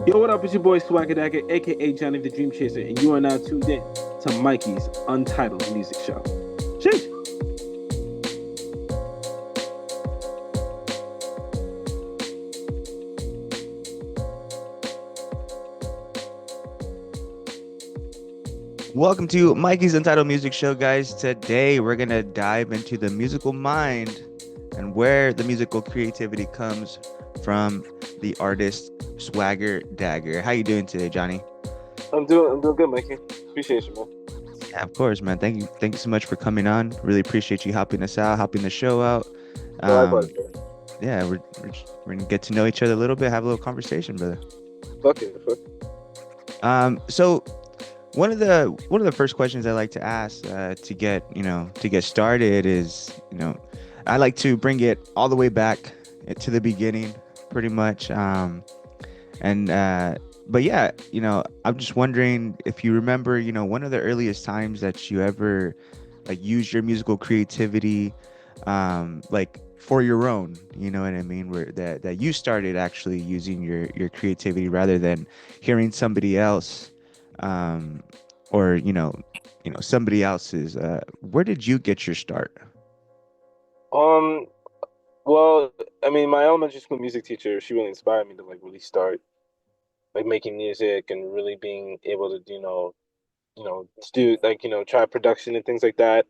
Yo, what up? It's your boy Swagger Dagger, aka Johnny the Dream Chaser, and you are now tuned in to Mikey's Untitled Music Show. Sheesh. Welcome to Mikey's Untitled Music Show, guys. Today we're gonna dive into the musical mind and where the musical creativity comes from the artist Swagger Dagger. How you doing today, Johnny? I'm doing good, Mikey. Appreciate you, man. Yeah, of course, man. Thank you so much for coming on. Really appreciate you helping us out, helping the show out. Likewise, Um, man. yeah, we're gonna get to know each other a little bit, have a little conversation, brother. Fuck it. Fuck. So one of the first questions I like to ask to get started is I like to bring it all the way back to the beginning, pretty much. And but yeah, I'm just wondering if you remember, one of the earliest times that you ever like used your musical creativity, like for your own, you know what I mean, where that you started actually using your creativity rather than hearing somebody else, um, or somebody else's. Where did you get your start? Um. Well, I mean, my elementary school music teacher, she really inspired me to like really start like making music and really being able to, to do like try production and things like that.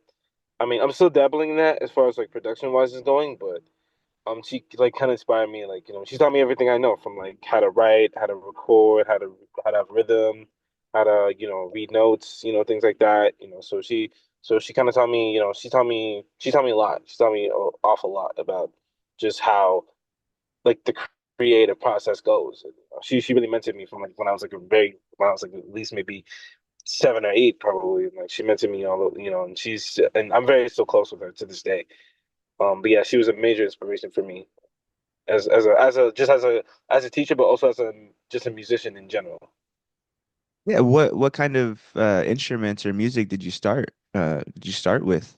I mean, I'm still dabbling in that as far as like production wise is going, but she like kind of inspired me, like she taught me everything I know from like how to write, how to record, how to have rhythm, how to read notes, things like that. So she kind of taught me, she taught me a lot. She taught me an awful lot about just how like the creative process goes. And, she really mentored me from like when I was like at least maybe 7 or 8 probably. And, like she mentored me and I'm very still close with her to this day. But yeah, she was a major inspiration for me as a teacher, but also as a just a musician in general. Yeah, what kind of instruments or music did you start with?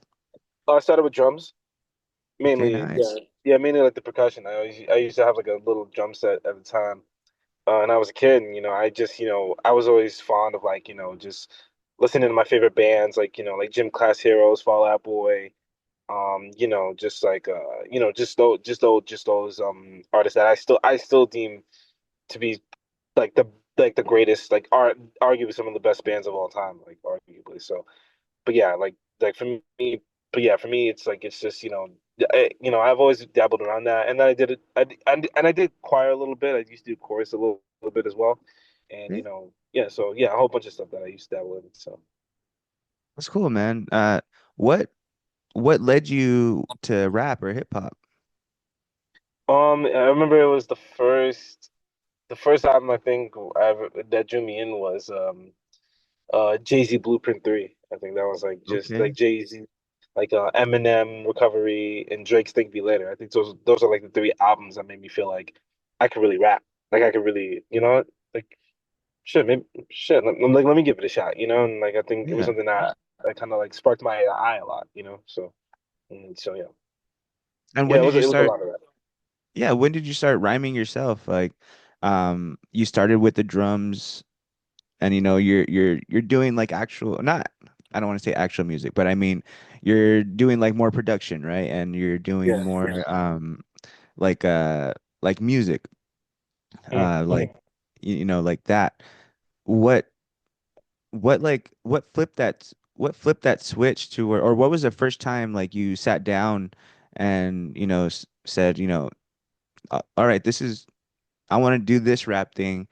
I started with drums Okay, mainly. Yeah, nice. yeah, mainly like the percussion. I used to have like a little drum set at the time, and I was a kid, and I just I was always fond of like just listening to my favorite bands like like Gym Class Heroes, Fall Out Boy, just like just those artists that I still deem to be like the greatest, like arguably some of the best bands of all time, like arguably. So, but yeah, like for me, but yeah, for me, it's like it's just I've always dabbled around that, and then I did it, and I did choir a little bit. I used to do chorus a little bit as well, and Yeah, yeah, so yeah, a whole bunch of stuff that I used to dabble in. So, that's cool, man. What what led you to rap or hip hop? I remember it was the first album I think that drew me in was Jay-Z Blueprint 3. I think that was like just like Okay. Jay-Z, like Eminem Recovery and Drake's Think Be Later. I think those are like the three albums that made me feel like I could really rap. Like I could really, like shit, maybe shit, like let me give it a shot, and like I think it was Yeah. something that kind of like sparked my eye a lot. So yeah. And Yeah, when it did was you it was a start? lot of that. Yeah, when did you start rhyming yourself? Like, you started with the drums, and you're doing like actual, not, I don't want to say actual music, but I mean you're doing like more production, right? And you're doing Yeah. more like like music, Mm. like like that. What what flipped that switch to, or what was the first time like you sat down and said, all right, this is, I want to do this rap thing.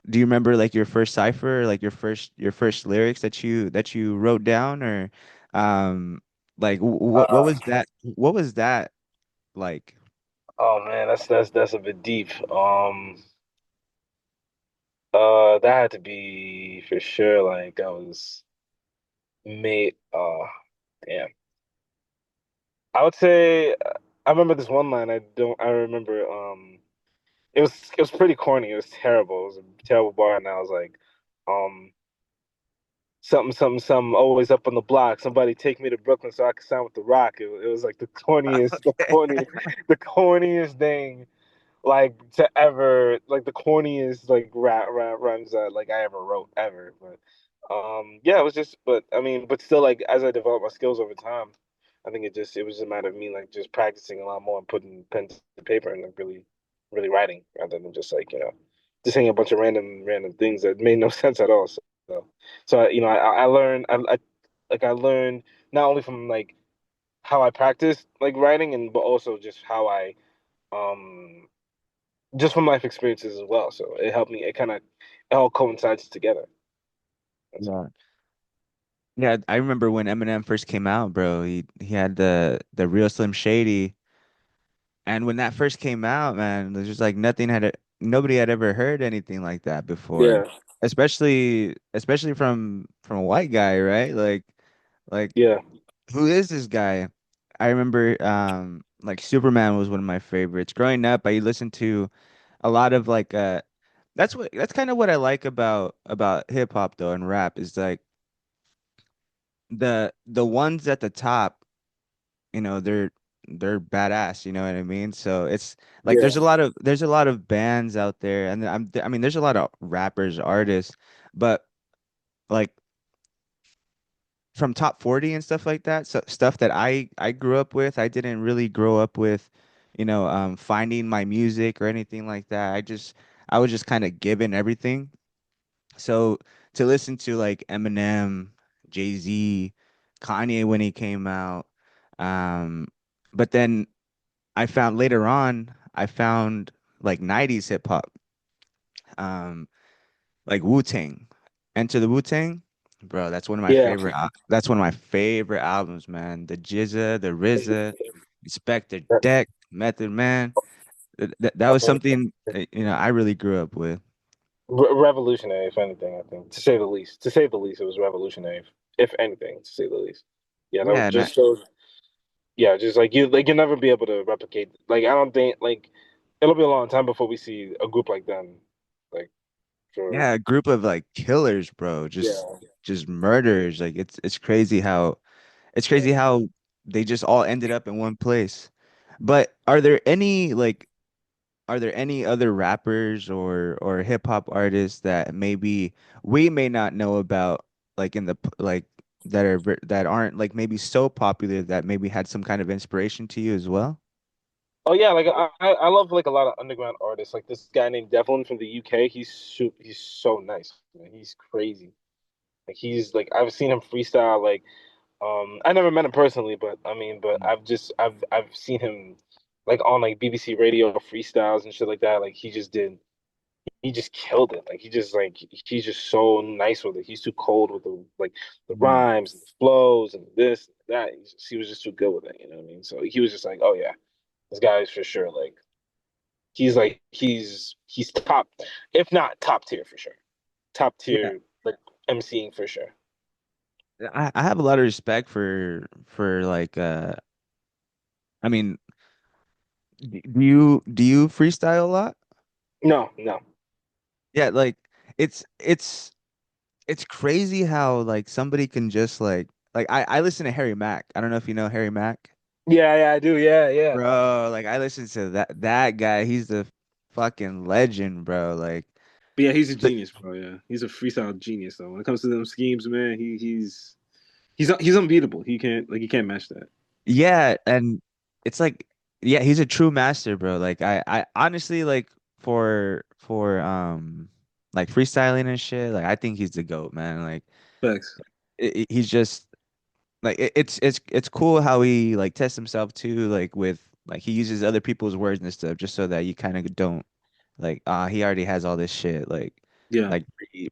Do you remember like your first cipher, like your first lyrics that you wrote down, or like what was that like? Oh man, that's a bit deep. That had to be for sure. Like I was made. Damn. I would say I remember this one line. I don't. I remember. It was pretty corny. It was terrible. It was a terrible bar, and I was like, um, something, something, something. Always up on the block. Somebody take me to Brooklyn so I could sign with the Rock. It was like the corniest, the corniest thing. like to ever like the corniest like rap runs that like I ever wrote ever. But yeah, it was just but I mean, but still like as I developed my skills over time, I think it was just a matter of me like just practicing a lot more and putting pen to paper and like really writing rather than just like, just saying a bunch of random things that made no sense at all. So I learned I learned not only from like how I practice like writing and but also just how I um just from life experiences as well. So it helped me. It all coincides together. That's all. Yeah. Yeah, I remember when Eminem first came out, bro. He had the real Slim Shady, and when that first came out, man, there's just like nobody had ever heard anything like that before, Yeah, especially from a white guy, right? Like yeah, who is this guy? I remember like Superman was one of my favorites. Growing up, I listened to a lot of like that's kind of what I like about hip hop though and rap is like the ones at the top, they're badass, you know what I mean? So it's like yeah, there's a lot of bands out there and I mean there's a lot of rappers, artists, but like from top 40 and stuff like that, so stuff that I grew up with, I didn't really grow up with, finding my music or anything like that. I was just kind of given everything. So to listen to like Eminem, Jay-Z, Kanye when he came out, um, but then I found like 90s hip hop, um, like Wu-Tang. Enter the Wu-Tang, bro. yeah. That's one of my favorite albums, man. The Jizza, the RZA, Inspector Re- Deck, Method Man. That was something I really grew up with. Revolutionary, if anything. I think, to say the least. To say the least, it was revolutionary, if anything, to say the least. Yeah, that Yeah, just shows. Yeah, just like you'll never be able to replicate. Like I don't think like it'll be a long time before we see a group like them. Like for yeah, a group of like killers, bro. yeah, Just murderers. Like it's yeah. crazy how they just all ended up in one place. But are there any other rappers or hip hop artists that maybe we may not know about, like that aren't like maybe so popular that maybe had some kind of inspiration to you as well? Oh yeah, like I love like a lot of underground artists. Like this guy named Devlin from the UK. He's so nice, man. He's crazy. Like he's like I've seen him freestyle. Like I never met him personally, but I mean, but I've seen him like on like BBC Radio freestyles and shit like that. Like he just killed it. Like he's just so nice with it. He's too cold with the Mm. rhymes and the flows and this and that. He was just too good with it. You know what I mean? So he was just like, oh yeah, this guy is for sure like. He's top, if not top tier for sure. Top Yeah. tier like MCing for sure. I have a lot of respect for like I mean, do you freestyle a lot? No, no. Yeah, like it's it's crazy how like somebody can just like I listen to Harry Mack. I don't know if you know Harry Mack. Yeah, yeah, I do. Yeah, yeah. Bro, like I listen to that guy. He's the fucking legend, bro. Like But yeah, he's a the, genius, bro. Yeah, he's a freestyle genius. Though when it comes to them schemes, man, he's unbeatable. He can't match that. yeah, and it's like yeah, he's a true master, bro. Like I honestly like for like freestyling and shit, like I think he's the GOAT, man. Like Facts. he's just like it's cool how he like tests himself too, like with like he uses other people's words and stuff just so that you kind of don't like he already has all this shit Yeah. like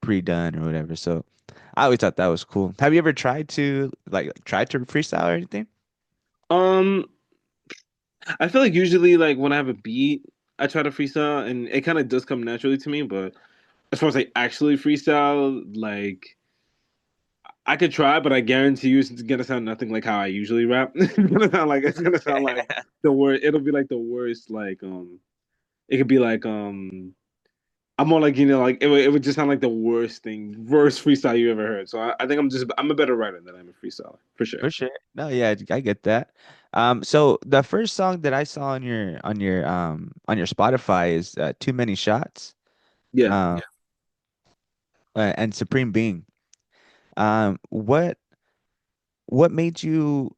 pre-done or whatever. So I always thought that was cool. Have you ever tried to freestyle or anything? Um, I feel like usually like when I have a beat, I try to freestyle, and it kind of does come naturally to me. But as far as like actually freestyle, like I could try, but I guarantee you it's gonna sound nothing like how I usually rap. It's gonna sound like the worst. It'll be like the worst. It could be like I'm more like like it would just sound like the worst freestyle you ever heard. So I think I'm a better writer than I'm a freestyler for sure. For sure. No, yeah, I get that. So the first song that I saw on your Spotify is Too Many Shots, Yeah. um, and Supreme Being. Um, what what made you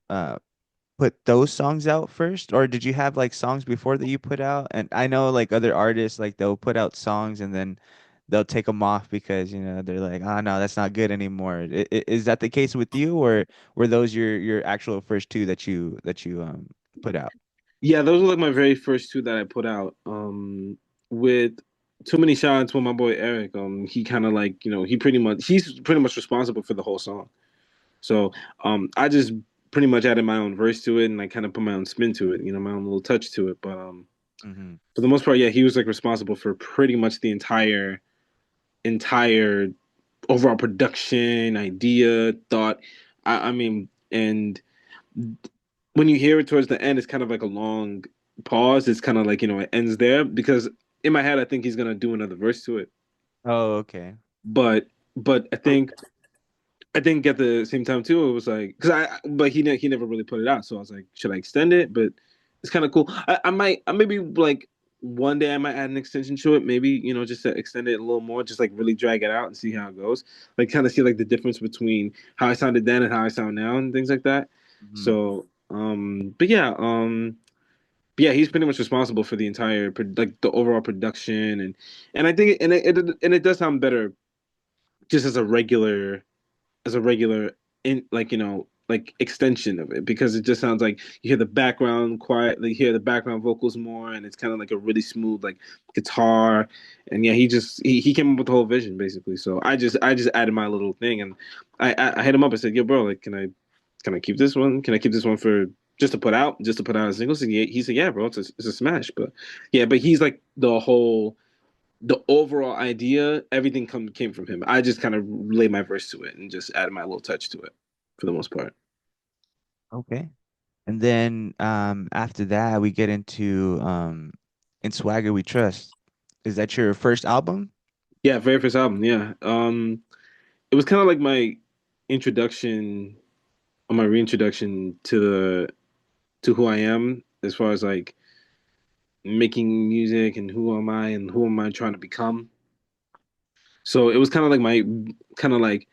put those songs out first, or did you have like songs before that you put out? And I know like other artists, like they'll put out songs and then they'll take them off because they're like, oh no, that's not good anymore. Is that the case with you, or were those your actual first two that you put out? Yeah, those were like my very first two that I put out. With Too Many Shots with my boy Eric, he kind of like, he's pretty much responsible for the whole song. So, I just pretty much added my own verse to it and I kind of put my own spin to it, my own little touch to it. But Hmm. for the most part, yeah, he was like responsible for pretty much the entire overall production, idea, thought. I mean, and when you hear it towards the end, it's kind of like a long pause. It's kind of like, it ends there because in my head, I think he's gonna do another verse to it. Oh, okay. But I think at the same time too, it was like because but he never really put it out, so I was like, should I extend it? But it's kind of cool. I maybe like one day I might add an extension to it, maybe just to extend it a little more, just like really drag it out and see how it goes, like kind of see like the difference between how I sounded then and how I sound now and things like that. Hmm. So, but yeah, he's pretty much responsible for the entire like the overall production and I think and it does sound better just as a regular in like like extension of it because it just sounds like you hear the background quiet, like you hear the background vocals more, and it's kind of like a really smooth like guitar, and yeah, he came up with the whole vision basically. So I just added my little thing, and I hit him up. I said, "Yo, bro, like, can I keep this one? Can I keep this one for just to put out a single?" So he said, "Yeah, bro, it's a smash." But yeah, but he's like the overall idea, everything came from him. I just kind of laid my verse to it and just added my little touch to it for the most part. Okay. And then after that we get into In Swagger We Trust. Is that your first album? Yeah, very first album. Yeah, it was kind of like my introduction or my reintroduction to who I am as far as like making music and who am I trying to become. So it was kind of like my kind of like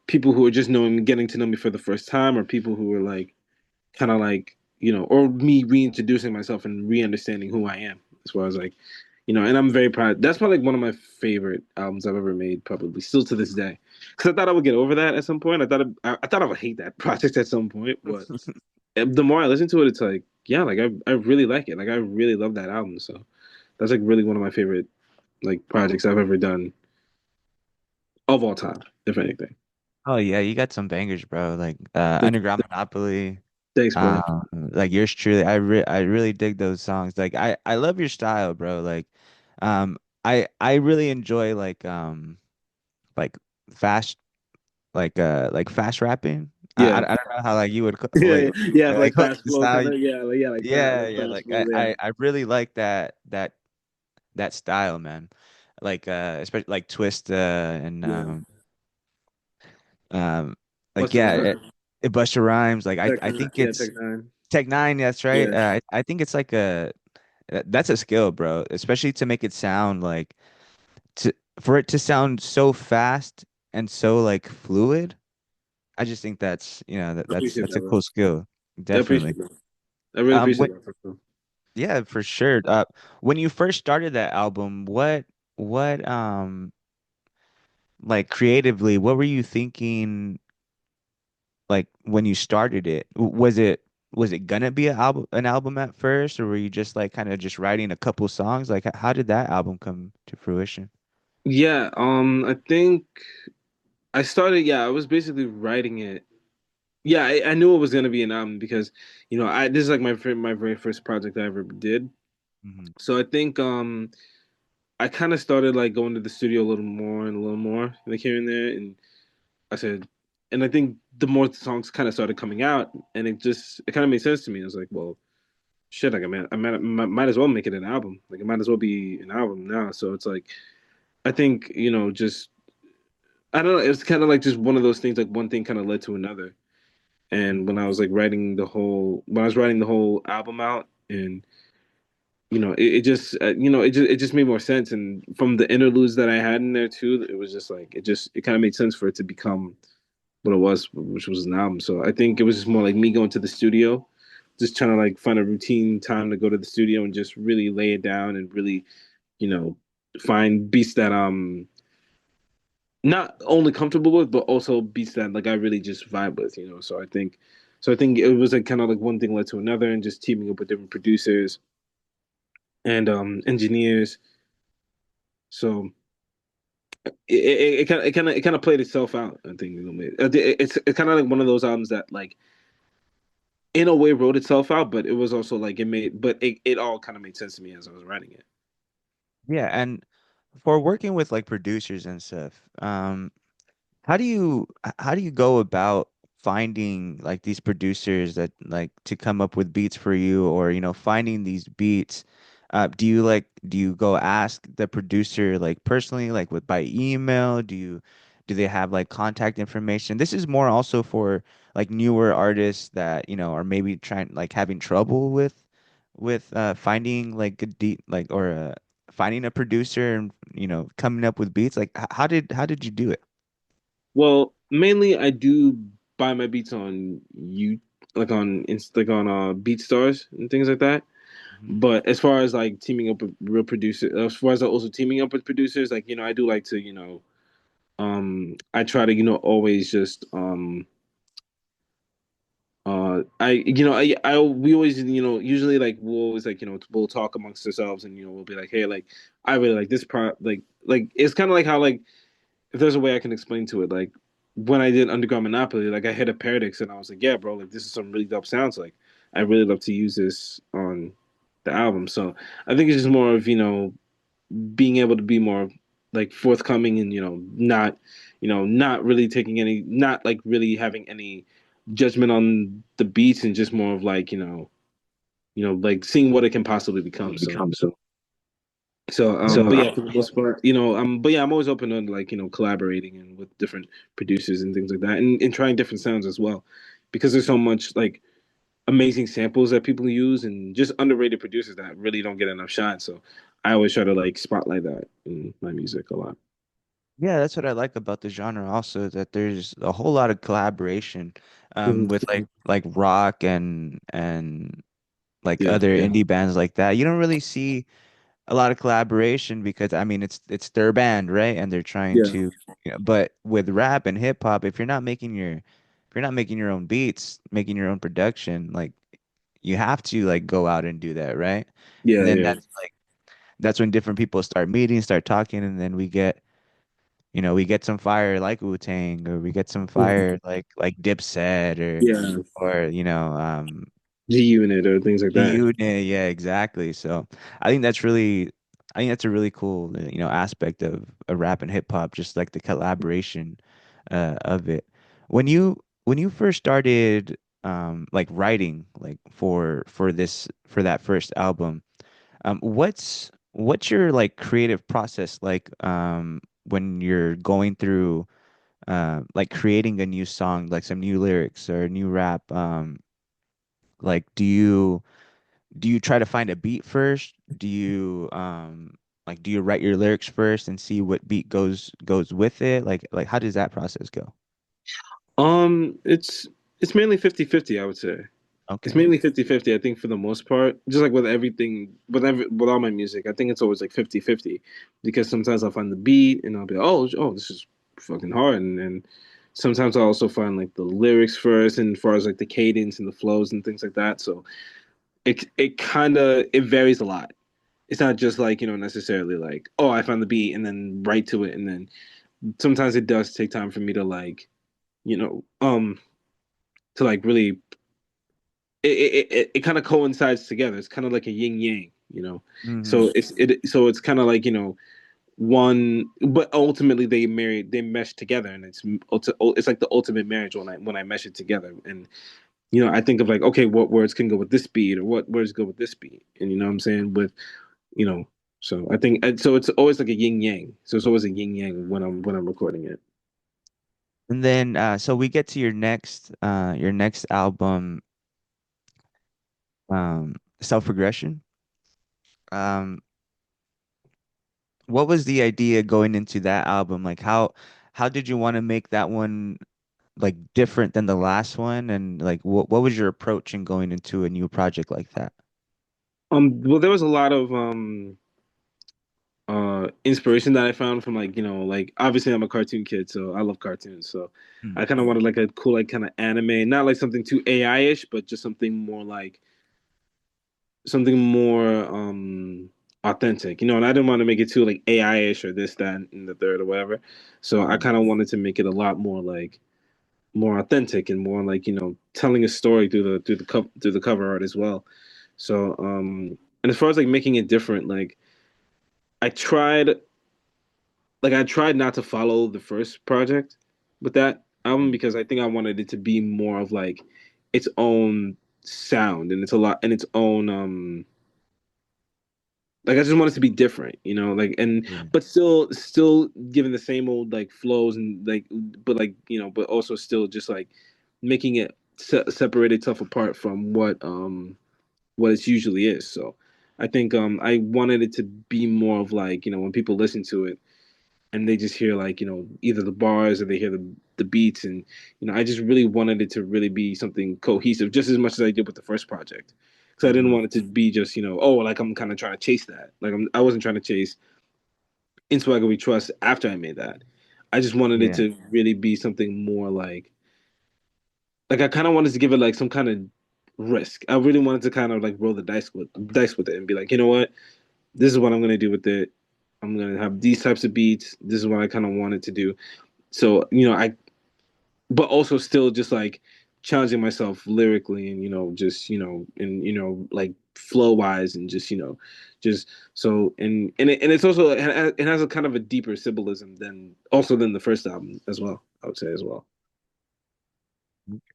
people who are just getting to know me for the first time, or people who were like kind of like or me reintroducing myself and re-understanding who I am as far as like and I'm very proud. That's probably like one of my favorite albums I've ever made, probably still to this day. Because I thought I would get over that at some point. I thought I would hate that project at some point, but the more I listen to it, it's like yeah, like I really like it. Like I really love that album. So that's like really one of my favorite like projects I've ever done of all time, if anything. Oh yeah, you got some bangers, bro. Like Underground Monopoly, Thanks, bro. like yours truly. I really dig those songs. Like I love your style, bro. Um, I really enjoy like fast like fast rapping. Yeah, I don't know how like you would yeah, like yeah, yeah. like Like hook fast the flow, style. kind of. Yeah, like that, Yeah, like yeah. fast Like flow. Yeah. I really like that style, man. Like especially like Twist and Yeah. um like What's the yeah, line? it Busta Rhymes. Like Tech I Nine. think Yeah, it's Tech Nine. Tech Nine. That's right. Yeah. I think it's like that's a skill, bro. Especially to make it sound like to for it to sound so fast and so like fluid. I just think that's I appreciate that's that, a bro. cool skill. I Definitely. appreciate that. I really appreciate What that, for sure. yeah, for sure. When you first started that album, what like creatively, what were you thinking like when you started it? Was it gonna be an album at first, or were you just like kind of just writing a couple songs? Like how did that album come to fruition? Yeah. I think I started. Yeah, I was basically writing it. Yeah, I knew it was gonna be an album because I this is like my very first project I ever did. Hmm. So I think I kind of started like going to the studio a little more and a little more, like here and there, and I said, and I think the more the songs kind of started coming out, and it kind of made sense to me. I was like, well, shit, like I might as well make it an album. Like it might as well be an album now. So it's like I think just I don't know. It's kind of like just one of those things. Like one thing kind of led to another, And when I was like when I was writing the whole album out, and it just it just made more sense. And from the interludes that I had in there too, it was just like it kind of made sense for it to become what it was, which was an album. So I think it was just more like me going to the studio, just trying to like find a routine time to go to the studio and just really lay it down and really, you know, find beats that not only comfortable with, but also beats that like I really just vibe with. So I think it was like kind of like one thing led to another, and just teaming up with different producers and engineers. So it kind of played itself out. I think it's kind of like one of those albums that like in a way wrote itself out, but it was also like it all kind of made sense to me as I was writing it. Yeah, and for working with like producers and stuff, how do you go about finding like these producers that like to come up with beats for you, or finding these beats? Do you go ask the producer like personally, like with by email? Do they have like contact information? This is more also for like newer artists that are maybe trying like having trouble with finding like a deep like or finding a producer and coming up with beats. Like how did you do it? Well, mainly I do buy my beats on you like on BeatStars and things like that. Mhm. But as far as like teaming up with real producers, as far as also teaming up with producers, like I do like to I try to always just I we always usually like we'll always like we'll talk amongst ourselves, and we'll be like, hey, like I really like this part, like it's kind of like how like if there's a way I can explain to it, like when I did Underground Monopoly, like I hit a Paradix and I was like, yeah, bro, like this is some really dope sounds. Like I really love to use this on the album. So I think it's just more of being able to be more like forthcoming, and not really taking any, not like really having any judgment on the beats, and just more of like like seeing what it can possibly become. So So but yeah, for the most part, but yeah, I'm always open to like collaborating and with different producers and things like that, and trying different sounds as well, because there's so much like amazing samples that people use, and just underrated producers that really don't get enough shine. So I always try to like spotlight that in my music a lot. Yeah, that's what I like about the genre also, that there's a whole lot of collaboration Mhm. with like rock and like Yeah, other indie bands like that. You don't really see a lot of collaboration because I mean it's their band, right? And they're trying yeah, to but with rap and hip hop, if you're not making your own beats, making your own production, like you have to like go out and do that, right? And yeah, then yeah, that's when different people start meeting, start talking, and then we get some fire like Wu-Tang, or we get some Mhm. fire like Dipset, Yeah. or G Unit or things like that. G-Unit. Yeah, exactly. So I think that's really, I think that's a really cool, aspect of rap and hip hop, just like the collaboration of it. When you first started like writing like for that first album, what's your like creative process like when you're going through like creating a new song, like some new lyrics or new rap? Like do you try to find a beat first? Do you write your lyrics first and see what beat goes with it? Like how does that process go? It's mainly 50-50, I would say. It's Okay. mainly 50-50, I think, for the most part. Just like with everything, with all my music, I think it's always like 50-50, because sometimes I'll find the beat and I'll be like, oh, this is fucking hard. And sometimes I'll also find like the lyrics first, and as far as like the cadence and the flows and things like that. So it kind of it varies a lot. It's not just like, necessarily like, oh, I found the beat and then right to it. And then sometimes it does take time for me to like, you know, to like really it kind of coincides together. It's kind of like a yin yang. Mm-hmm. So it's kind of like one, but ultimately they mesh together, and it's like the ultimate marriage when I mesh it together. And I think of like, okay, what words can go with this beat, or what words go with this beat, and you know what I'm saying, with you know. So I think so. It's always like a yin yang. So it's always a yin yang when I'm recording it. And then so we get to your next album, Self-Regression. Um, what was the idea going into that album? Like how did you want to make that one like different than the last one? And like what was your approach in going into a new project like that? Well, there was a lot of inspiration that I found from like, like obviously I'm a cartoon kid, so I love cartoons. So Mm, I kind of wanted like a cool like kind of anime, not like something too AI-ish, but just something more like something more authentic, and I didn't want to make it too like AI-ish or this, that, and the third or whatever. So I mm, kind of wanted to make it a lot more like more authentic and more like, telling a story through the cover art as well. So and as far as like making it different, I tried I tried not to follow the first project with that album mm, because I think I wanted it to be more of like its own sound and it's a lot and its own like I just want it to be different, like and yeah. but still giving the same old like flows and like but like but also still just like making it separate itself apart from what it usually is. So I think I wanted it to be more of like when people listen to it and they just hear like either the bars or they hear the beats and I just really wanted it to really be something cohesive just as much as I did with the first project because I didn't Hmm. want it to be just oh like I'm kind of trying to chase that like I wasn't trying to chase In Swagger We Trust after I made that. I just wanted it Yeah. to really be something more like I kind of wanted to give it like some kind of risk. I really wanted to kind of like roll the dice with it and be like, you know what, this is what I'm gonna do with it. I'm gonna have these types of beats. This is what I kind of wanted to do. So I but also still just like challenging myself lyrically and just and like flow wise and just just so and it's also it has a kind of a deeper symbolism than the first album as well, I would say as well.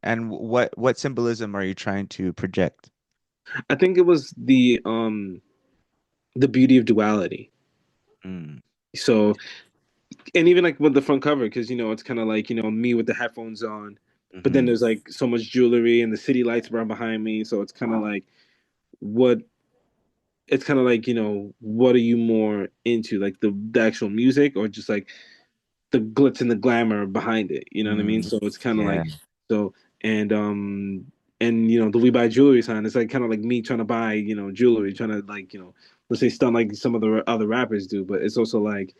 And what symbolism are you trying to project? I think it was the beauty of duality. Mm, So and even like with the front cover because it's kind of like me with the headphones on, but then hmm. there's like so much jewelry and the city lights burn behind me, so it's kind of like what it's kind of like what are you more into, like the actual music or just like the glitz and the glamour behind it, you know what I mean? Mm, So it's kind of yeah. like so and the we buy jewelry sign, it's like kind of like me trying to buy jewelry, trying to like let's say stunt like some of the other rappers do, but it's also like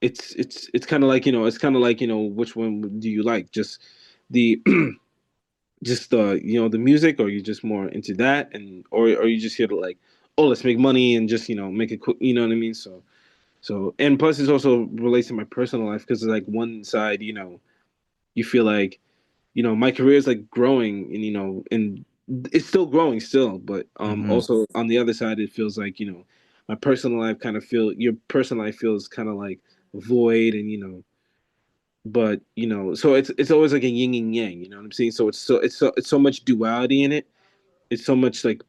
it's kind of like it's kind of like which one do you like, just the just the music, or you just more into that, and or you just here to like, oh, let's make money and just make it quick, you know what I mean? So and plus it also relates to my personal life because it's like one side you feel like my career is like growing and and it's still growing still, but Hmm. also on the other side it feels like my personal life kind of feel your personal life feels kind of like void, and but so it's always like a yin and yang, you know what I'm saying? So it's so much duality in it. It's so much like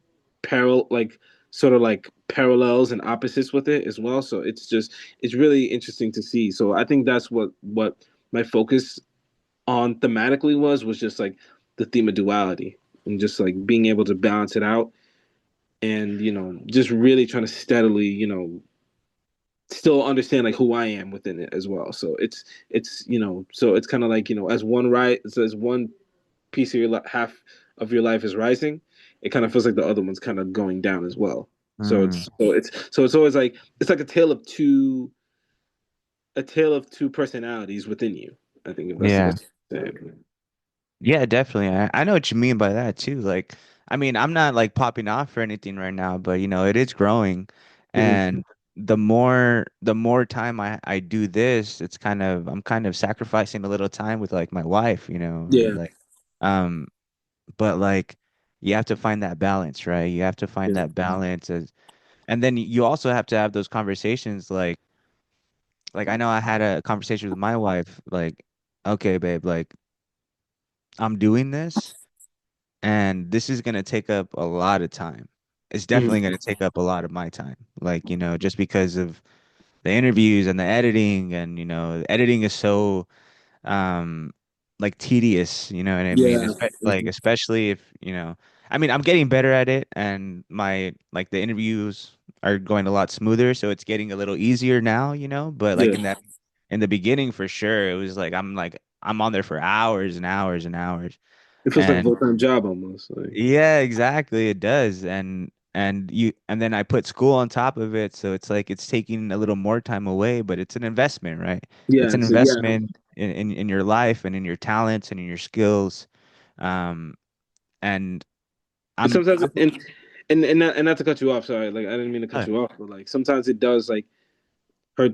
parallel, like sort of like parallels and opposites with it as well. So it's really interesting to see. So I think that's what my focus on thematically was just like the theme of duality and just like being able to balance it out, and just really trying to steadily still understand like who I am within it as well. So it's so it's kind of like as one right, so as one piece of your half of your life is rising, it kind of feels like the other one's kind of going down as well. So Mm, it's always like it's like a tale of two personalities within you. I think if that's the yeah. best way to say it. Yeah, definitely. I know what you mean by that too. Like, I mean, I'm not like popping off or anything right now, but it is growing. Mhm. And the more time I do this, I'm kind of sacrificing a little time with like my wife, Yeah, like um but like you have to find that balance, right? You have to find yeah, that balance and then you also have to have those conversations like I know I had a conversation with my wife like, okay, babe, like I'm doing this and this is gonna take up a lot of time. It's definitely Mhm. gonna take up a lot of my time. Like, just because of the interviews and the editing, and the editing is so um like tedious, you know what I mean? Yeah. Like especially if, I mean, I'm getting better at it, and my like the interviews are going a lot smoother, so it's getting a little easier now, but like Yeah. in the beginning for sure, it was like I'm on there for hours and hours and hours. It feels like a And full-time job almost. Like, yeah, exactly. It does. And then I put school on top of it, so it's like it's taking a little more time away, but it's an investment, right? yeah, It's an yeah. investment in your life and in your talents and in your skills. Um, and And sometimes, I'm and not to cut you off, sorry, like I didn't mean to cut you off, but like sometimes it does like hurt.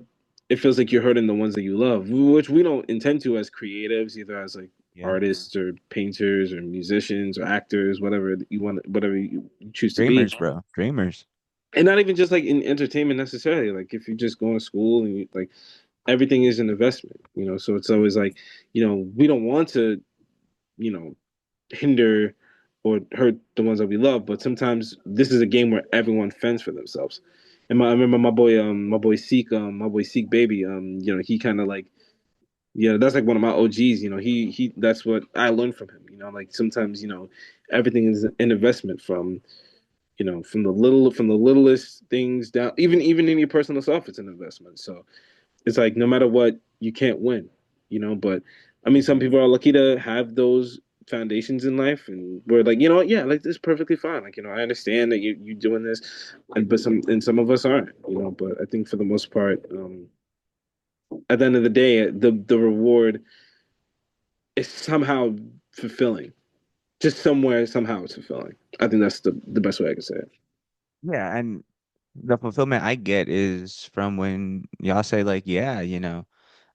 It feels like you're hurting the ones that you love, which we don't intend to as creatives, either as like yeah, artists or painters or musicians or actors, whatever you want, whatever you choose to be. dreamers, bro, dreamers. And not even just like in entertainment necessarily. Like if you're just going to school and like everything is an investment. So it's always like, we don't want to, you know, hinder or hurt the ones that we love, but sometimes this is a game where everyone fends for themselves. And I remember my boy Seek Baby, he kind of like, yeah, that's like one of my OGs. He that's what I learned from him. Like sometimes, everything is an investment from the littlest things down, even in your personal self, it's an investment. So it's like no matter what, you can't win. But I mean, some people are lucky to have those foundations in life, and we're like, yeah, like this is perfectly fine. Like, I understand that you doing this, but some of us aren't. But I think for the most part, at the end of the day, the reward is somehow fulfilling. Just somewhere, somehow it's fulfilling. I think that's the best way I can say it. Yeah, and the fulfillment I get is from when y'all say like, yeah,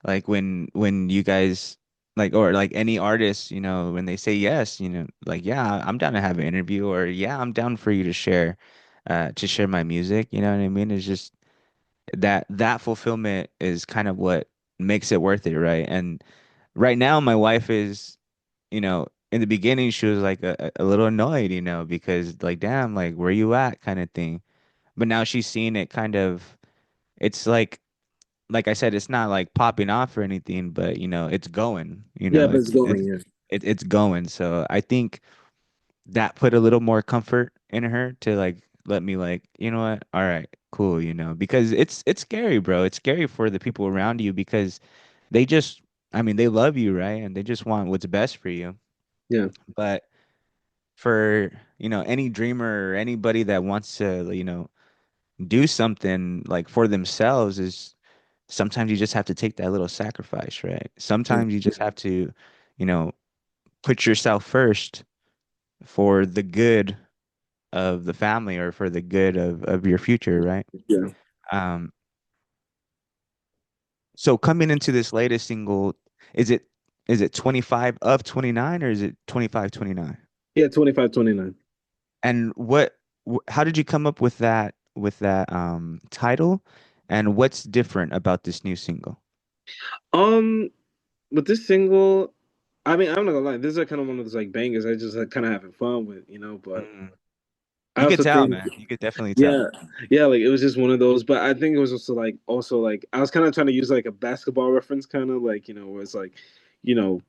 like when you guys like, or like any artist, when they say yes, like, yeah, I'm down to have an interview, or yeah, I'm down for you to share my music, you know what I mean? It's just that fulfillment is kind of what makes it worth it, right? And right now my wife is, in the beginning she was like a little annoyed, because like, damn, like where you at kind of thing. But now she's seeing it kind of, it's like I said, it's not like popping off or anything, but it's going, Yeah, but it's going. Yeah, it's going. So I think that put a little more comfort in her to like let me like, you know what? All right, cool, because it's scary, bro. It's scary for the people around you because they just, I mean, they love you, right? And they just want what's best for you. yeah, But for, any dreamer or anybody that wants to, do something like for themselves, is sometimes you just have to take that little sacrifice, right? yeah, Sometimes you just have to, you know, put yourself first for the good of the family or for the good of your future, right? yeah. Um, so coming into this latest single, is it is it 25 of 29 or is it 25 29? Yeah, 25, 29. And how did you come up with that title? And what's different about this new single? Um, with this single, I mean, I'm not gonna lie, this is like kind of one of those like bangers I just like kind of having fun with. But Mm. I You could also tell, think, man. You could definitely tell. yeah, yeah, like it was just one of those. But I think it was also like I was kind of trying to use like a basketball reference, kind of like where it's like, you know,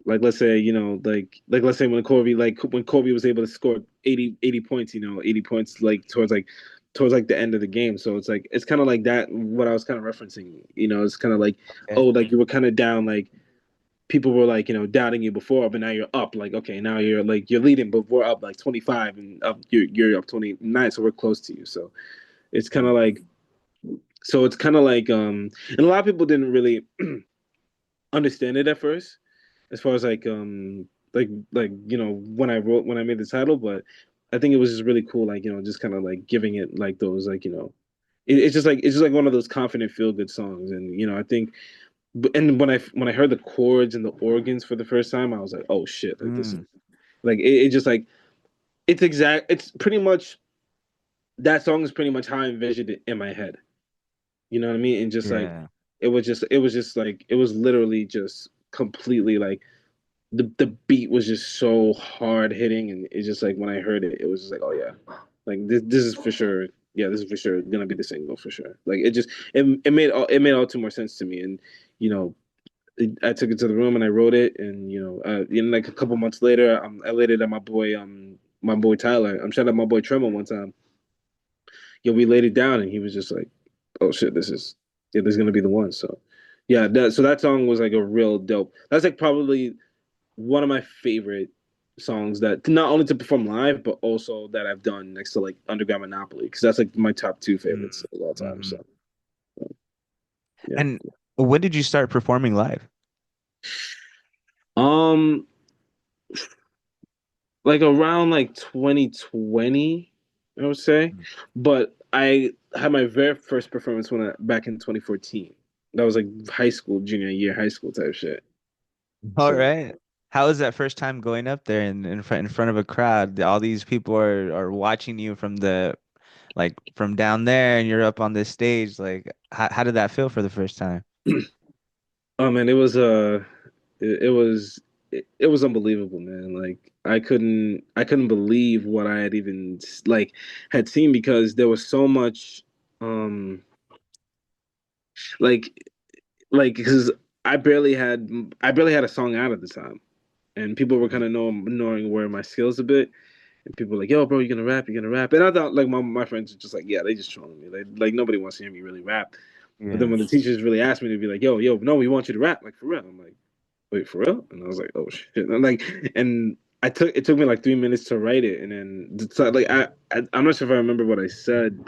like let's say like let's say when Kobe was able to score 80 points, 80 points like towards like the end of the game. So it's kind of like that what I was kind of referencing. It's kind of like, Okay. oh, like you were kind of down, like people were like doubting you before, but now you're up, like okay, now you're leading, but we're up like 25 and up, you're up 29, so we're close to you. So it's kind of Mm. like and a lot of people didn't really understand it at first, as far as when I made the title. But I think it was just really cool, like just kind of like giving it like those like it's just like one of those confident feel good songs. And I think, and when I heard the chords and the organs for the first time, I was like, oh shit, like this is Mm. like it just like it's pretty much that song is pretty much how I envisioned it in my head. You know what I mean? And just like Yeah. it was just like it was literally just completely like the beat was just so hard hitting, and it's just like when I heard it, it was just like, oh yeah, like this is for sure. yeah, this is for sure gonna be the single for sure. Like it made all too more sense to me, and you know, I took it to the room and I wrote it, and like a couple months later, I laid it at my boy Tyler. I'm shout out my boy Tremor one time. We laid it down, and he was just like, "Oh shit, this is gonna be the one." So yeah, that song was like a real dope. That's like probably one of my favorite songs that not only to perform live, but also that I've done next to like Underground Monopoly, because that's like my top two favorites of all time. Mm-hmm. So yeah. And when did you start performing live? Um, like around like 2020, I would say. But I had my very first performance back in 2014. That was like high school, junior year, high school type shit. All So right. How was that first time going up there in front of a crowd? All these people are watching you from the like from down there, and you're up on this stage. Like, how did that feel for the first time? oh man, it was unbelievable, man. Like I couldn't believe what I had even like had seen, because there was so much um like because I barely had a song out at the time, and people were kind of knowing where my skills a bit, and people were like, "Yo, bro, you're gonna rap, you're gonna rap," and I thought like my friends were just like, "Yeah, they just trolling me. Like nobody wants to hear me really rap." But then Yeah. when the teachers really asked me to be like, "Yo, no, we want you to rap, like for real," I'm like, "Wait, for real?" And I was like, "Oh shit!" And it took me like 3 minutes to write it, and then so, like I'm not sure if I remember what I said,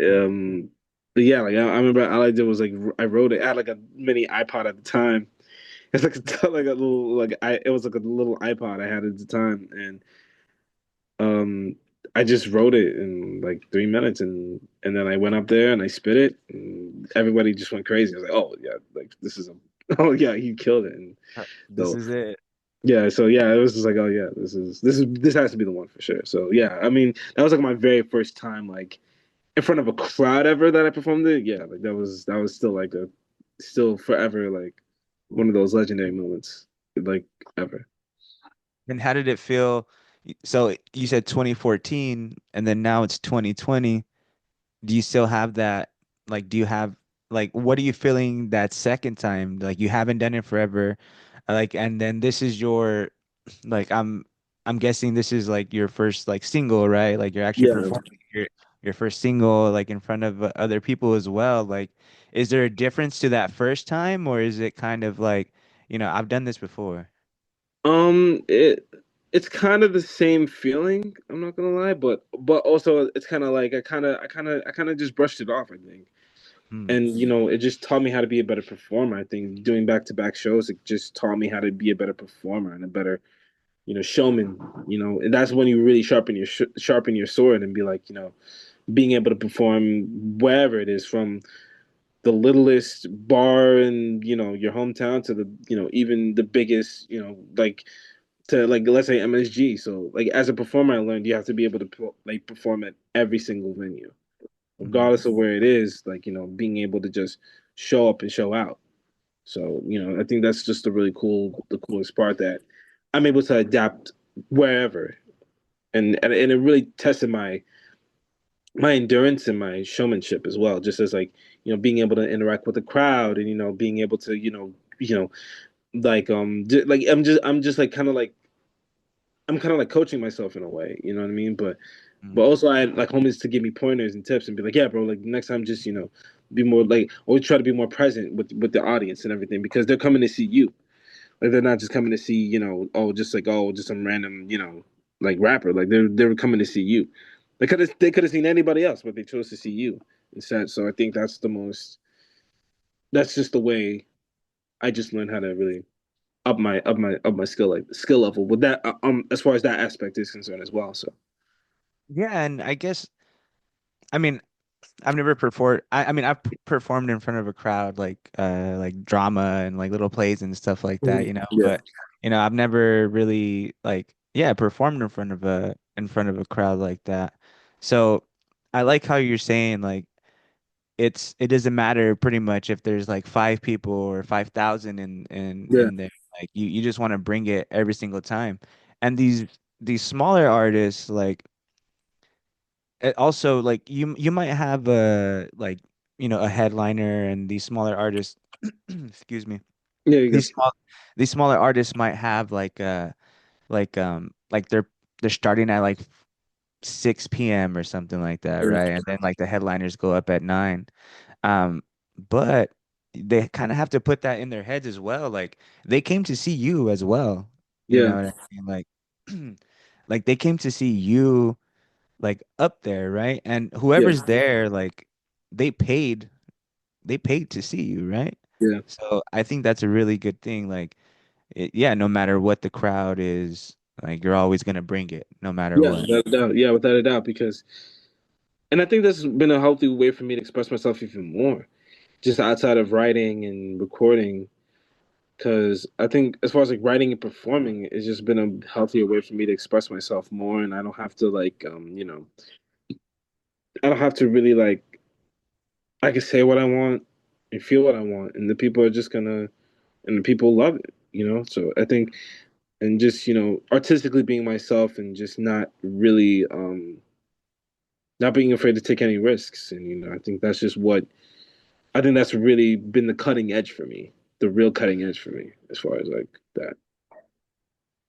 um, but yeah, like I remember all I did was like I wrote it. I had like a mini iPod at the time. It's like like a little like I it was like a little iPod I had at the time, and um I just wrote it in like 3 minutes, and then I went up there and I spit it, and everybody just went crazy. I was like, oh yeah, like this is a oh yeah, you killed it. And This so is it. yeah, it was just like, oh yeah, this has to be the one for sure. So yeah, I mean that was like my very first time like in front of a crowd ever that I performed it. Yeah, like that was still like a still forever like one of those legendary moments like ever. And how did it feel? So you said 2014, and then now it's 2020. Do you still have that? Like, do you have like what are you feeling that second time? Like you haven't done it forever. Like, and then this is your like I'm guessing this is like your first like single, right? Like you're actually Yeah. performing your first single like in front of other people as well. Like, is there a difference to that first time, or is it kind of like, I've done this before? It's kind of the same feeling, I'm not gonna lie, but also it's kind of like I kind of just brushed it off, I think. Hmm. And it just taught me how to be a better performer. I think doing back-to-back shows, it just taught me how to be a better performer and a better, showman. And that's when you really sharpen your sword and be like, being able to perform wherever it is, from the littlest bar in your hometown to the even the biggest, like to like let's say MSG. So like as a performer, I learned you have to be able to like perform at every single venue, Hmm. regardless of where it is. Like being able to just show up and show out. So I think that's just the coolest part, that I'm able to adapt wherever, and it really tested my endurance and my showmanship as well. Just as like being able to interact with the crowd, and being able to like like I'm just like kind of like coaching myself in a way, you know what I mean? But Hmm. also I had like homies to give me pointers and tips and be like, yeah, bro, like next time just be more like always try to be more present with the audience and everything, because they're coming to see you. Like they're not just coming to see just some random like rapper. Like they were coming to see you. They could have seen anybody else, but they chose to see you instead. So I think that's just the way I just learned how to really up my skill level with that, as far as that aspect is concerned as well. So Yeah, and I guess I mean I've never performed. I mean, I've performed in front of a crowd, like drama and like little plays and stuff like that, yeah. But I've never really like, yeah, performed in front of a crowd like that. So I like how you're saying like it doesn't matter pretty much if there's like 5 people or 5,000 Yeah. in there. Like you just want to bring it every single time. And these smaller artists, like also like you might have a like a headliner and these smaller artists excuse me, Yeah, you go. these small these smaller artists might have like they're starting at like 6 p.m. or something like that, Yeah, right? And then like the headliners go up at 9. Um, but they kind of have to put that in their heads as well. Like they came to see you as well. You yeah, know what I mean? Like like they came to see you like up there, right? And yeah, whoever's there, like they paid they paid to see you, right? yeah, So I think that's a really good thing. Like yeah, no matter what the crowd is, like you're always gonna bring it, no matter yeah, what. without a doubt. Yeah, without a doubt. Because, and I think this has been a healthy way for me to express myself even more, just outside of writing and recording. Because I think as far as like writing and performing, it's just been a healthier way for me to express myself more, and I don't have to like, I don't have to really like, I can say what I want and feel what I want, and the people are just gonna, and the people love it, you know. So I think, and just artistically being myself and just not really, not being afraid to take any risks, and I think that's just what I think that's really been the cutting edge for me, the real cutting edge for me, as far as like that.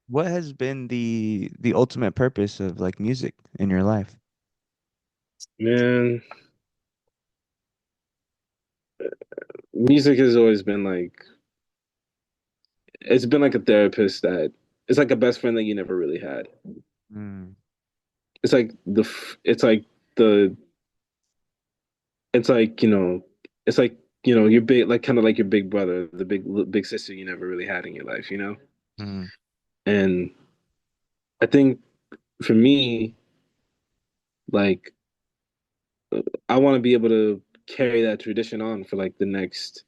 What has been the ultimate purpose of like music in your life? Man, music has always been like it's been like a therapist that it's like a best friend that you never really had. Mm, It's like it's like the it's like it's like your big like kind of like your big brother, the big sister you never really had in your life, mm, And I think for me, like I want to be able to carry that tradition on for like the next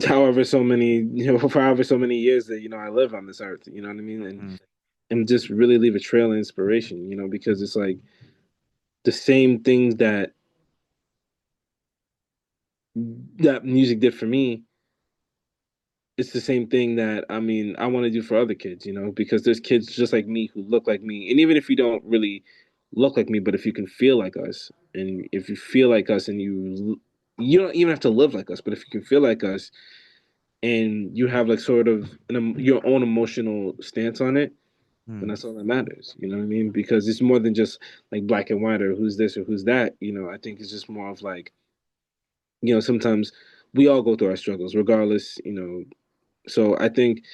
however so many for however so many years that I live on this earth. You know what I mean? mm. And just really leave a trail of inspiration. Because it's like the same things that music did for me. It's the same thing that I want to do for other kids. Because there's kids just like me who look like me, and even if you don't really look like me, but if you can feel like us, and if you feel like us, and you don't even have to live like us, but if you can feel like us, and you have like sort of your own emotional stance on it, then Mm. that's all that matters. You know what I mean? Because it's more than just like black and white or who's this or who's that. I think it's just more of like, sometimes we all go through our struggles, regardless. So I think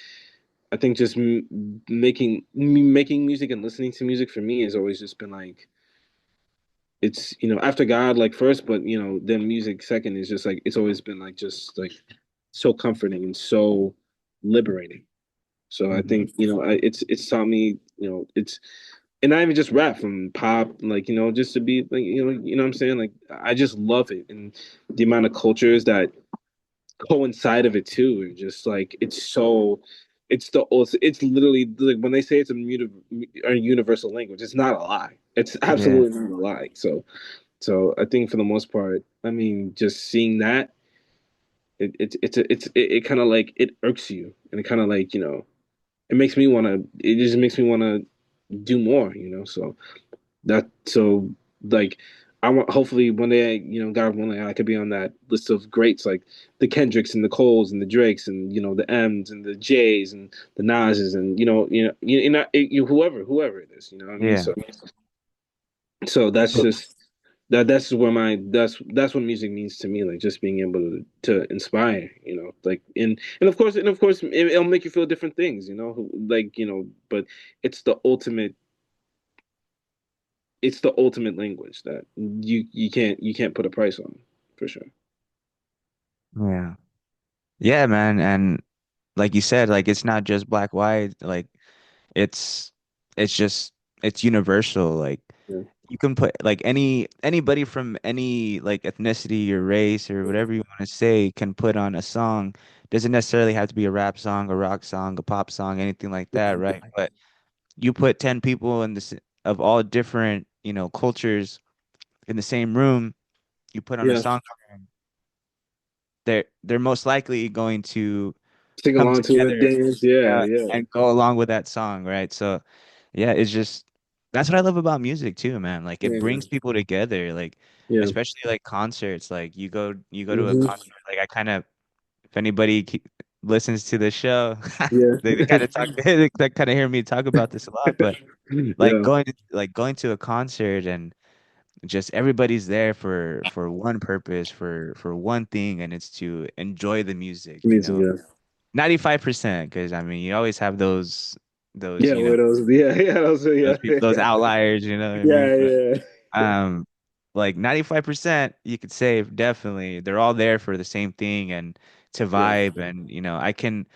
just making music and listening to music for me has always just been like it's after God like first, but then music second is just like it's always been like just like so comforting and so liberating. So I Mhm. think it's taught me it's and not even just rap from pop like just to be like what I'm saying, like I just love it, and the amount of cultures that coincide of it too, and just like it's literally like when they say it's a universal language, it's not a lie, it's Yeah. absolutely not a lie. So I think for the most part, just seeing that it kind of like it irks you, and it kind of like it just makes me want to do more. So like I want hopefully one day God willing I could be on that list of greats like the Kendricks and the Coles and the Drakes and the M's and the J's and the Nas's and whoever it is, you know what I mean? Yeah. So that's So just that's where that's what music means to me, like just being able to inspire, like and of course it'll make you feel different things, like but it's the ultimate it's the ultimate language that you can't put a price on, for sure. yeah. Yeah, man. And like you said, like it's not just black white, like it's it's just it's universal. Like Yeah, you can put like anybody from any like ethnicity or race or whatever you want to say can put on a song. Doesn't necessarily have to be a rap song, a rock song, a pop song, anything like that, right? But you put 10 people in this of all different, cultures in the same room, you put on a yeah. song, they're most likely going to Sing come along to together it, dance. Yeah, yeah, and go along with that song, right? So yeah, it's just That's what I love about music too, man. Like it Yeah, brings people together, like yeah. especially like concerts. Like you go to a Hmm. concert, like I kind of if anybody listens to the show, Yeah. they kind of talk they kind of hear me talk about this a lot, but Yeah, like going to a concert and just everybody's there for one purpose, for one thing, and it's to enjoy the music, you music. know. Yeah, 95%, because I mean, you always have those, yeah. you know, Widows. Yeah, yeah. Those. Yeah, those people, those outliers, you know what I mean? yeah, But yeah, um like 95% you could say definitely they're all there for the same thing and to yeah, vibe, and you know, I can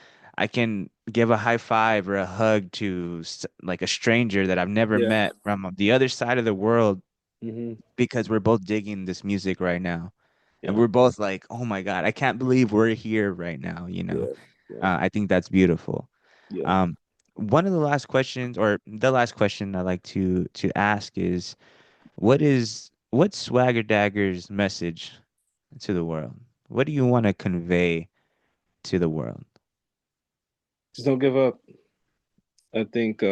give a high five or a hug to like a stranger that I've never yeah. met from the other side of the world Hmm. because we're both digging this music right now. And Yeah, we're both like, oh my God, I can't believe we're here right now, you know. yeah, yeah, I think that's beautiful. yeah. Um, one of the last questions, or the last question I like to ask is, what's Swagger Dagger's message to the world? What do you want to convey to the world? Just don't give up. I think.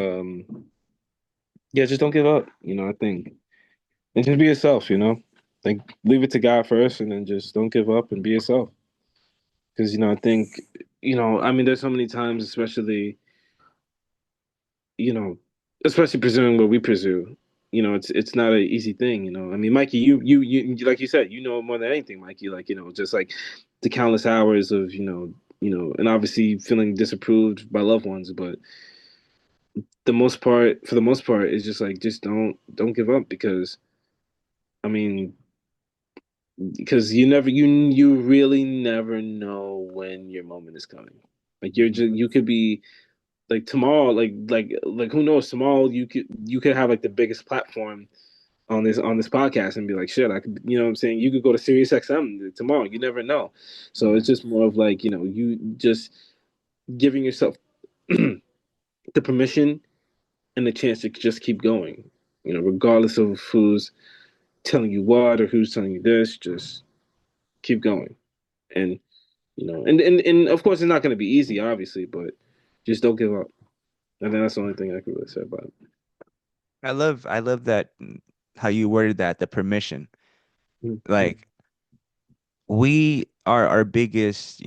Yeah, just don't give up. I think, and just be yourself. Like leave it to God first, and then just don't give up and be yourself. Because I think, I mean, there's so many times, you know, especially presuming what we presume. It's not an easy thing. I mean, Mikey, like you said, more than anything, Mikey. Like just like the countless hours of and obviously feeling disapproved by loved ones, but for the most part, it's just like just don't give up because I mean, because you really never know when your moment is coming. Like you could be like tomorrow, like who knows, tomorrow you could have like the biggest platform on this podcast and be like, shit, I could, what I'm saying, you could go to Sirius XM tomorrow. You never know. So it's Mhm. just more of like, you just giving yourself the permission and the chance to just keep going. Regardless of who's telling you what or who's telling you this, just keep going. And and of course it's not going to be easy, obviously, but just don't give up. I think that's the only thing I can really say about it. I love that how you worded that, the permission. Mm-hmm. Like we are our biggest,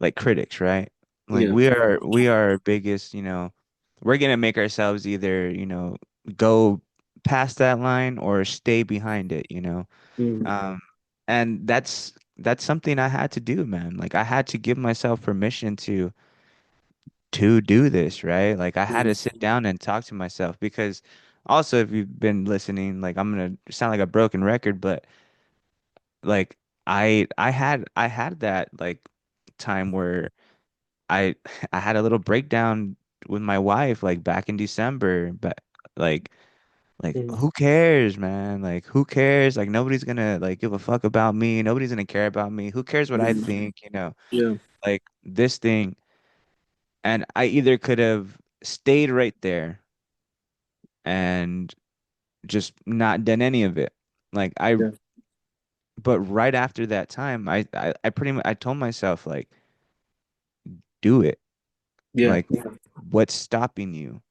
like critics, right? Like Yeah. we are our biggest, we're gonna make ourselves either, go past that line or stay behind it, you know. Mm-hmm. Um, and that's something I had to do, man. Like I had to give myself permission to do this, right? Like I had to sit down and talk to myself because also if you've been listening, like I'm gonna sound like a broken record, but like I had that like time where I I had a little breakdown with my wife like back in December, but like Mm-hmm. who cares, man? Like who cares? Like nobody's gonna like give a fuck about me. Nobody's gonna care about me. Who cares what I Mm-hmm. think, you know? Yeah. Like this thing, and I either could have stayed right there and just not done any of it. Like Yeah. but right after that time, I pretty much I told myself like, do it. Yeah. Like what's stopping you?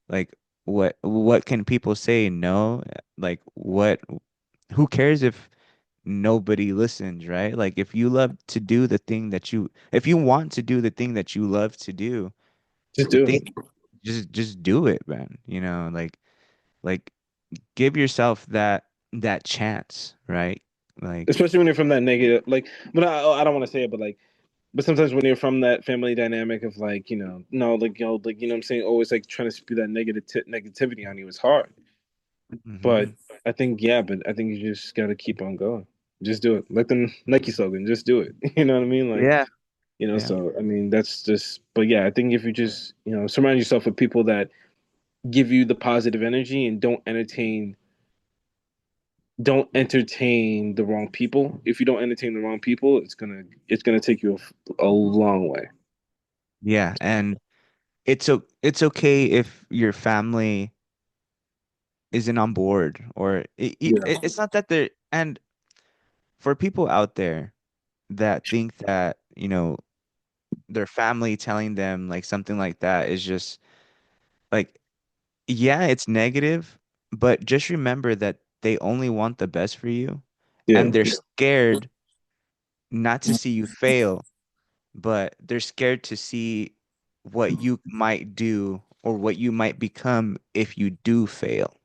Like what can people say? No, like what? Who cares if nobody listens, right? Like if you love to do the thing that if you want to do the thing that you love to do, Just the do thing, it. just do it, man. Like give yourself that chance, right? Like, Especially when you're from that negative, like, but I don't want to say it, but like, but sometimes when you're from that family dynamic of like, no, like, like, what I'm saying, always like trying to spew that negativity on you is hard. hmm But I think, yeah, but I think you just got to keep on going. Just do it. Like the Nike slogan, just do it. You know what I mean? Like, yeah, yeah, so I mean, that's just, but yeah, I think if you just, surround yourself with people that give you the positive energy and don't entertain the wrong people. If you don't entertain the wrong people, it's gonna take you a long way. yeah, and it's okay if your family isn't on board, or Yeah. it's not that they're, and for people out there that think that, their family telling them like something like that is just like yeah, it's negative, but just remember that they only want the best for you, Yeah. and they're scared not to see you fail, but they're scared to see what you might do or what you might become if you do fail.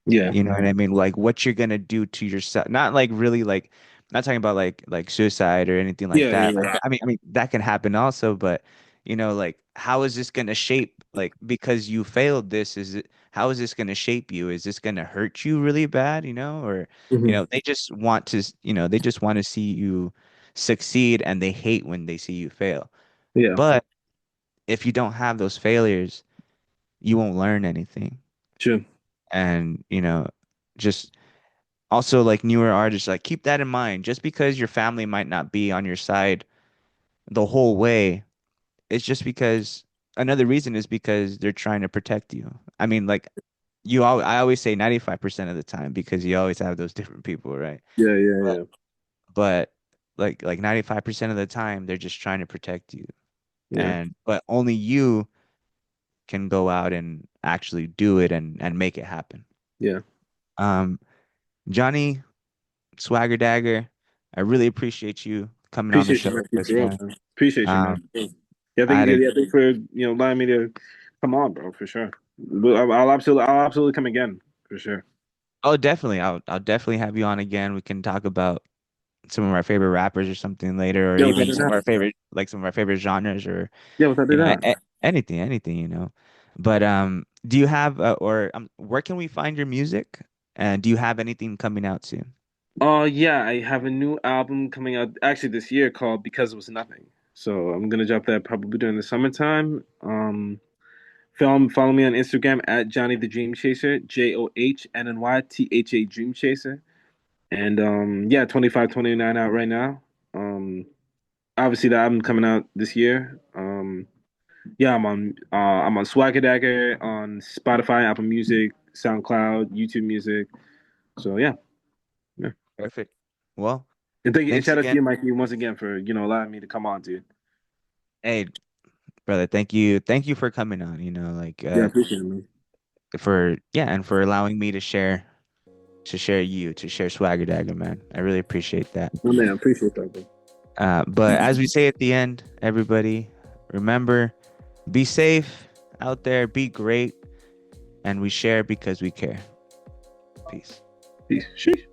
Yeah. You know what I mean? Like what you're gonna do to yourself. Not like really like not talking about like suicide or anything like Yeah. that. Yeah. Like I mean that can happen also, but like how is this gonna shape like because you failed this, is it how is this gonna shape you? Is this gonna hurt you really bad, or Hmm. they just want to they just want to see you succeed and they hate when they see you fail. Yeah. But if you don't have those failures, you won't learn anything. Sure. And just also like newer artists, like keep that in mind. Just because your family might not be on your side the whole way, it's just because another reason is because they're trying to protect you. I mean, like I always say 95% of the time because you always have those different people, right? Yeah. Yeah. But Yeah. but like 95% of the time they're just trying to protect you. Yeah. And but only you can go out and actually do it and make it happen. Yeah. Um, Johnny, Swagger Dagger, I really appreciate you coming on the Appreciate show you, with Mikey, us, for real, man. man. Appreciate you, man. Um, Yeah, I had a thanks for allowing me to come on, bro, for sure. But I'll absolutely come again, for sure. oh definitely I'll definitely have you on again. We can talk about some of our favorite rappers or something later, or Yeah, without even a some of doubt. our favorite some of our favorite genres, or Yeah, without a doubt. anything. But do you have or where can we find your music? And do you have anything coming out soon? Yeah, I have a new album coming out actually this year called Because It Was Nothing. So I'm gonna drop that probably during the summertime. Follow me on Instagram at Johnny the Dream Chaser, JOHNNYTHA Dream Chaser. And yeah, 25, 29 out right now. Um, obviously the album coming out this year. Yeah, I'm on Swagger Dagger on Spotify, Apple Music, SoundCloud, YouTube Music. So yeah, yeah. Perfect. Well, And thank you, and thanks shout out to again. you, Mikey, once again for allowing me to come on, dude. Hey, brother, thank you for coming on, like Yeah, I appreciate it, man. for yeah, and for allowing me to share Swagger Dagger, man. I really appreciate that. Oh man, I appreciate that, bro. But as we say at the end, everybody, remember, be safe out there, be great, and we share because we care. Peace. Peace. Sheesh.